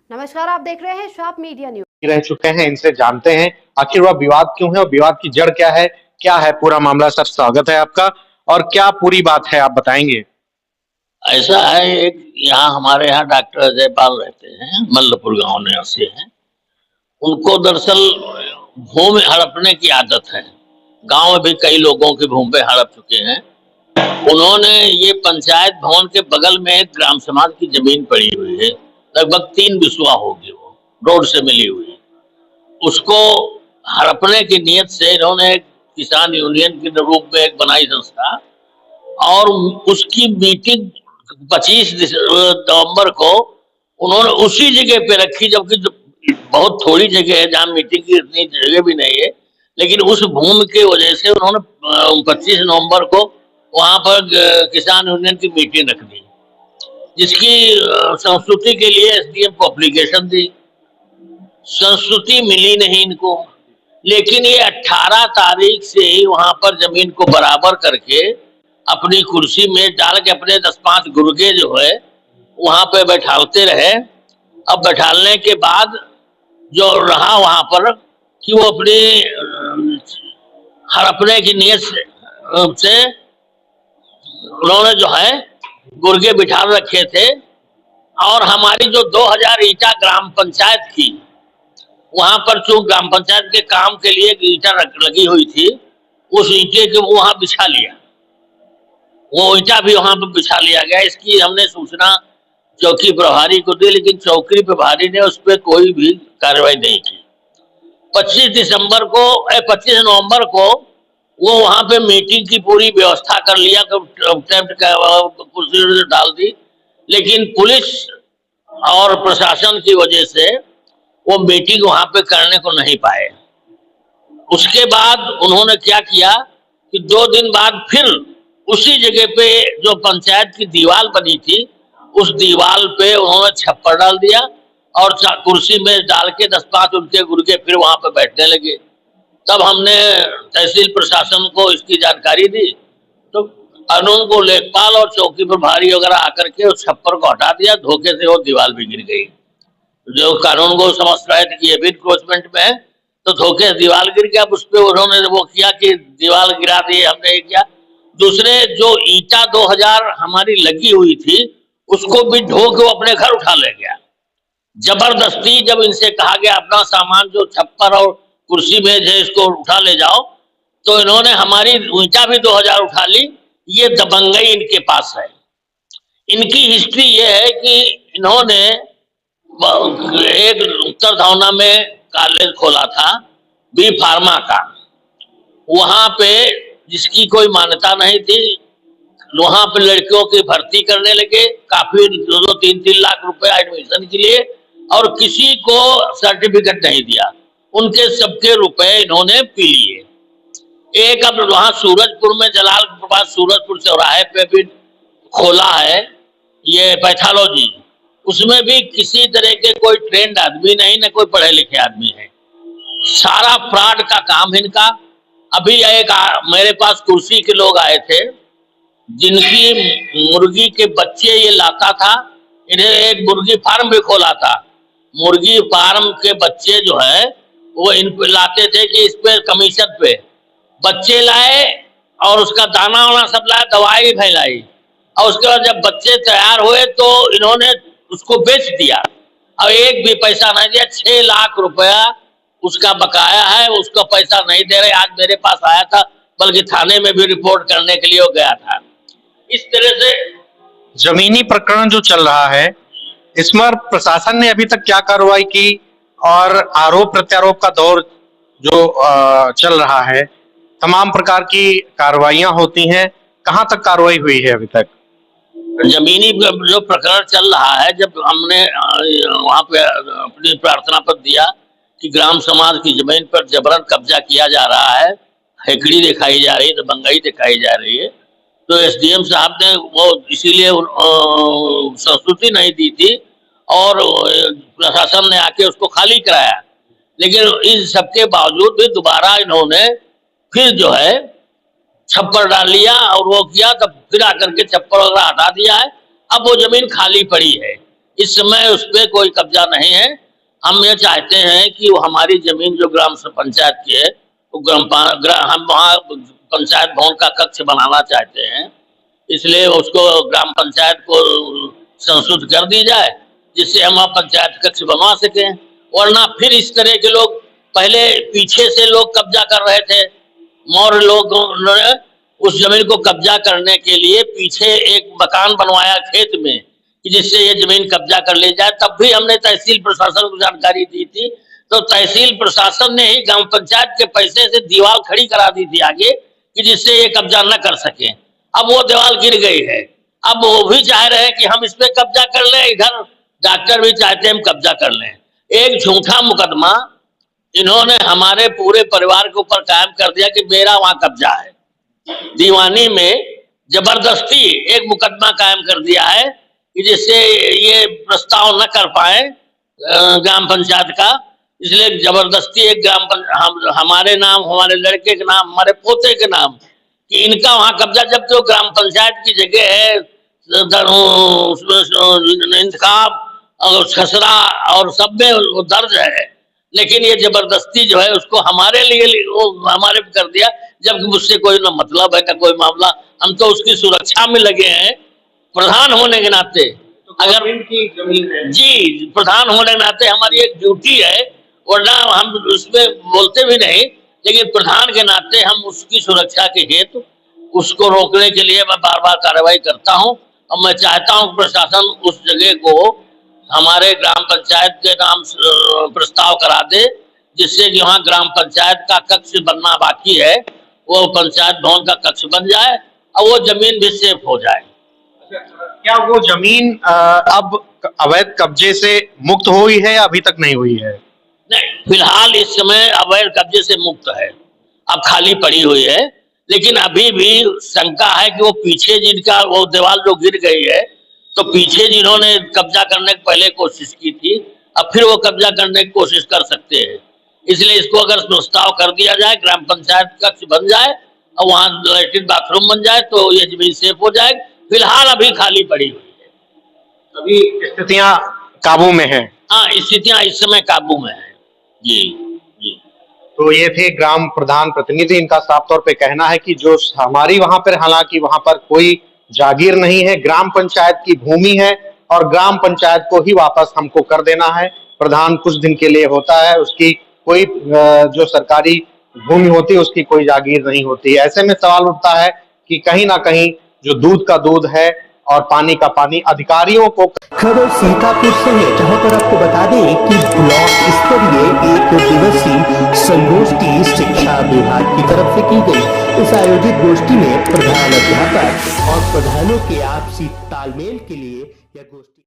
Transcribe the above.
नमस्कार, आप देख रहे हैं शाप मीडिया न्यूज। रह चुके हैं, इनसे जानते हैं आखिर वह विवाद क्यों है और विवाद की जड़ क्या है पूरा मामला। सर, स्वागत है आपका। और क्या पूरी बात है, आप बताएंगे? ऐसा है, एक यहाँ हमारे यहाँ डॉक्टर अजय पाल रहते हैं, मल्लपुर गांव निवासी हैं। उनको दरअसल भूमि हड़पने की आदत है। गांव में भी कई लोगों की भूमि हड़प चुके हैं। उन्होंने ये पंचायत भवन के बगल में एक ग्राम समाज की जमीन पड़ी हुई है, लगभग 3 बिस्वा होगी, वो रोड से मिली हुई है। उसको हड़पने की नियत से इन्होंने एक किसान यूनियन के रूप में एक बनाई संस्था, और उसकी मीटिंग 25 नवंबर को उन्होंने उसी जगह पे रखी, जबकि बहुत थोड़ी जगह है जहाँ मीटिंग की इतनी जगह भी नहीं है। लेकिन उस भूमि की वजह से उन्होंने 25 नवंबर को वहां पर किसान यूनियन की मीटिंग रख दी, जिसकी संस्तुति के लिए एसडीएम को एप्लीकेशन दी। संस्तुति मिली नहीं इनको, लेकिन ये 18 तारीख से ही वहां पर जमीन को बराबर करके अपनी कुर्सी में डाल के अपने 10-5 गुर्गे जो है वहां पे बैठालते रहे। अब बैठालने के बाद जो रहा वहां पर कि वो अपनी हड़पने की नियत से उन्होंने जो है गुर्गे बिठा रखे थे। और हमारी जो 2000 ईंटा ग्राम पंचायत की, वहां पर चूंकि ग्राम पंचायत के काम के लिए ईंटा लगी हुई थी, उस ईंटे को वहां बिछा लिया, वो ईंटा भी वहां पर बिछा लिया गया। इसकी हमने सूचना चौकी प्रभारी को दी, लेकिन चौकी प्रभारी ने उस पर कोई भी कार्रवाई नहीं की। 25 नवंबर को वो वहां पे मीटिंग की पूरी व्यवस्था कर लिया, कुर्सी डाल दी, लेकिन पुलिस और प्रशासन की वजह से वो मीटिंग वहां पे करने को नहीं पाए। उसके बाद उन्होंने क्या किया कि 2 दिन बाद फिर उसी जगह पे जो पंचायत की दीवार बनी थी, उस दीवार पे उन्होंने छप्पर डाल दिया और कुर्सी में डाल के 10-5 उनके गुर्गे फिर वहां पे बैठने लगे। तब हमने तहसील प्रशासन को इसकी जानकारी दी, तो कानून को लेखपाल और चौकी प्रभारी वगैरह आकर के उस छप्पर को हटा दिया। धोखे से वो दीवार भी गिर गई। जो कानून को समझ रहे थे कि ये भी इंक्रोचमेंट में है, तो धोखे से दीवार गिर गया। उस पर उन्होंने वो किया कि दीवार गिरा दी, हमने ये किया। दूसरे जो ईंटा 2000 हमारी लगी हुई थी, उसको भी ढो के वो अपने घर उठा ले गया जबरदस्ती। जब इनसे कहा गया अपना सामान जो छप्पर और कुर्सी मेज है इसको उठा ले जाओ, तो इन्होंने हमारी ईंटा भी 2000 उठा ली। ये दबंगई इनके पास है। इनकी हिस्ट्री ये है कि इन्होंने एक उत्तर धावना में कॉलेज खोला था, बी फार्मा का। वहां पे जिसकी कोई मान्यता नहीं थी, वहां पे लड़कियों की भर्ती करने लगे, काफी 2-3 लाख रुपए एडमिशन के लिए, और किसी को सर्टिफिकेट नहीं दिया। उनके सबके रुपए इन्होंने पी लिए। एक अब वहां सूरजपुर में, जलाल के पास सूरजपुर चौराहे पे भी खोला है ये पैथोलॉजी। उसमें भी किसी तरह के कोई ट्रेंड आदमी नहीं, न कोई पढ़े लिखे आदमी है। सारा फ्रॉड का काम इनका। अभी एक मेरे पास कुर्सी के लोग आए थे, जिनकी मुर्गी के बच्चे ये लाता था। इन्हें एक मुर्गी फार्म भी खोला था। मुर्गी फार्म के बच्चे जो है वो इन पे लाते थे कि इस पे कमीशन पे बच्चे लाए, और उसका दाना वाना सब लाए, दवाई भी फैलाई, और उसके बाद जब बच्चे तैयार हुए तो इन्होंने उसको बेच दिया। अब एक भी पैसा नहीं दिया। 6 लाख रुपया उसका बकाया है, उसका पैसा नहीं दे रहे। आज मेरे पास आया था, बल्कि थाने में भी रिपोर्ट करने के लिए वो गया था। इस तरह से जमीनी प्रकरण जो चल रहा है, इसमें प्रशासन ने अभी तक क्या कार्रवाई की? और आरोप प्रत्यारोप का दौर जो चल रहा है, तमाम प्रकार की कार्रवाइयां होती हैं, कहां तक कार्रवाई हुई है अभी तक? जमीनी जो प्रकरण चल रहा है, जब हमने वहां पे अपनी प्रार्थना पत्र दिया कि ग्राम समाज की जमीन पर जबरन कब्जा किया जा रहा है, हेकड़ी दिखाई जा रही है, दबंगई दिखाई जा रही है, तो एसडीएम साहब ने वो इसीलिए संस्तुति नहीं दी थी, और प्रशासन ने आके उसको खाली कराया। लेकिन इन सबके बावजूद भी दोबारा इन्होंने फिर जो है छप्पर डाल लिया और वो किया, तब फिर आकर के छप्पर वगैरह हटा दिया है। अब वो जमीन खाली पड़ी है। इस समय उस पर कोई कब्जा नहीं है। हम ये चाहते हैं कि वो हमारी जमीन जो ग्राम पंचायत की है, वो हम वहाँ पंचायत भवन का कक्ष बनाना चाहते हैं, इसलिए उसको ग्राम पंचायत को संशोधित कर दी जाए, जिससे हम वहाँ पंचायत कक्ष बनवा सकें। वरना फिर इस तरह के लोग, पहले पीछे से लोग कब्जा कर रहे थे, मौर्य लोगों ने उस जमीन को कब्जा करने के लिए पीछे एक मकान बनवाया खेत में कि जिससे ये जमीन कब्जा कर ली जाए। तब भी हमने तहसील प्रशासन को जानकारी दी थी, तो तहसील प्रशासन ने ही ग्राम पंचायत के पैसे से दीवार खड़ी करा दी थी आगे कि जिससे ये कब्जा न कर सके। अब वो दीवार गिर गई है, अब वो भी चाह रहे हैं कि हम इस पे कब्जा कर लें, इधर डॉक्टर भी चाहते हैं हम कब्जा कर लें। एक झूठा मुकदमा इन्होंने हमारे पूरे परिवार के ऊपर कायम कर दिया कि मेरा वहां कब्जा है। दीवानी में जबरदस्ती एक मुकदमा कायम कर दिया है कि जिससे ये प्रस्ताव न कर पाए ग्राम पंचायत का, इसलिए जबरदस्ती एक हमारे नाम, हमारे लड़के के नाम, हमारे पोते के नाम कि इनका वहां कब्जा, जबकि वो ग्राम पंचायत की जगह है, इंतखाब और खसरा और सब में वो दर्ज है, लेकिन ये जबरदस्ती जो है उसको हमारे लिए वो हमारे कर दिया, जबकि मुझसे कोई ना मतलब है ना कोई मामला। हम तो उसकी सुरक्षा में लगे हैं प्रधान होने के नाते। अगर की जमीन है जी, प्रधान होने के नाते हमारी एक ड्यूटी है, वरना हम उसमें बोलते भी नहीं, लेकिन प्रधान के नाते हम उसकी सुरक्षा के हेतु उसको रोकने के लिए मैं बार बार कार्रवाई करता हूं। और मैं चाहता हूं प्रशासन उस जगह को हमारे ग्राम पंचायत के नाम प्रस्ताव करा दे, जिससे कि वहाँ ग्राम पंचायत का कक्ष बनना बाकी है, वो पंचायत भवन का कक्ष बन जाए और वो जमीन भी सेफ हो जाए। क्या वो जमीन अब अवैध कब्जे से मुक्त हुई है या अभी तक नहीं हुई है? नहीं, फिलहाल इस समय अवैध कब्जे से मुक्त है, अब खाली पड़ी हुई है, लेकिन अभी भी शंका है कि वो पीछे जिनका वो दीवार जो गिर गई है, तो पीछे जिन्होंने कब्जा करने की पहले कोशिश की थी, अब फिर वो कब्जा करने की कोशिश कर सकते हैं। इसलिए इसको अगर प्रस्ताव कर दिया जाए, ग्राम पंचायत कक्ष बन जाए और वहाँ लैट्रिन बाथरूम बन जाए, तो ये जमीन सेफ हो जाएगी। फिलहाल अभी खाली पड़ी हुई है, अभी स्थितियां काबू में है। हाँ, स्थितियां इस समय काबू में है। जी जी। तो ये थे ग्राम प्रधान प्रतिनिधि, इनका साफ तौर पे कहना है कि जो हमारी वहां पर, हालांकि वहां पर कोई जागीर नहीं है, ग्राम पंचायत की भूमि है और ग्राम पंचायत को ही वापस हमको कर देना है। प्रधान कुछ दिन के लिए होता है, उसकी कोई जो सरकारी भूमि होती है उसकी कोई जागीर नहीं होती। ऐसे में सवाल उठता है कि कहीं ना कहीं जो दूध का दूध है और पानी का पानी अधिकारियों को। खबर सीतापुर से है, जहां पर आपको बता दें कि ब्लॉक स्तरीय एक दिवसीय संगोष्ठी शिक्षा विभाग की तरफ से की गई। इस आयोजित गोष्ठी में प्रधान अध्यापक और प्रधानों के आपसी तालमेल के लिए यह गोष्ठी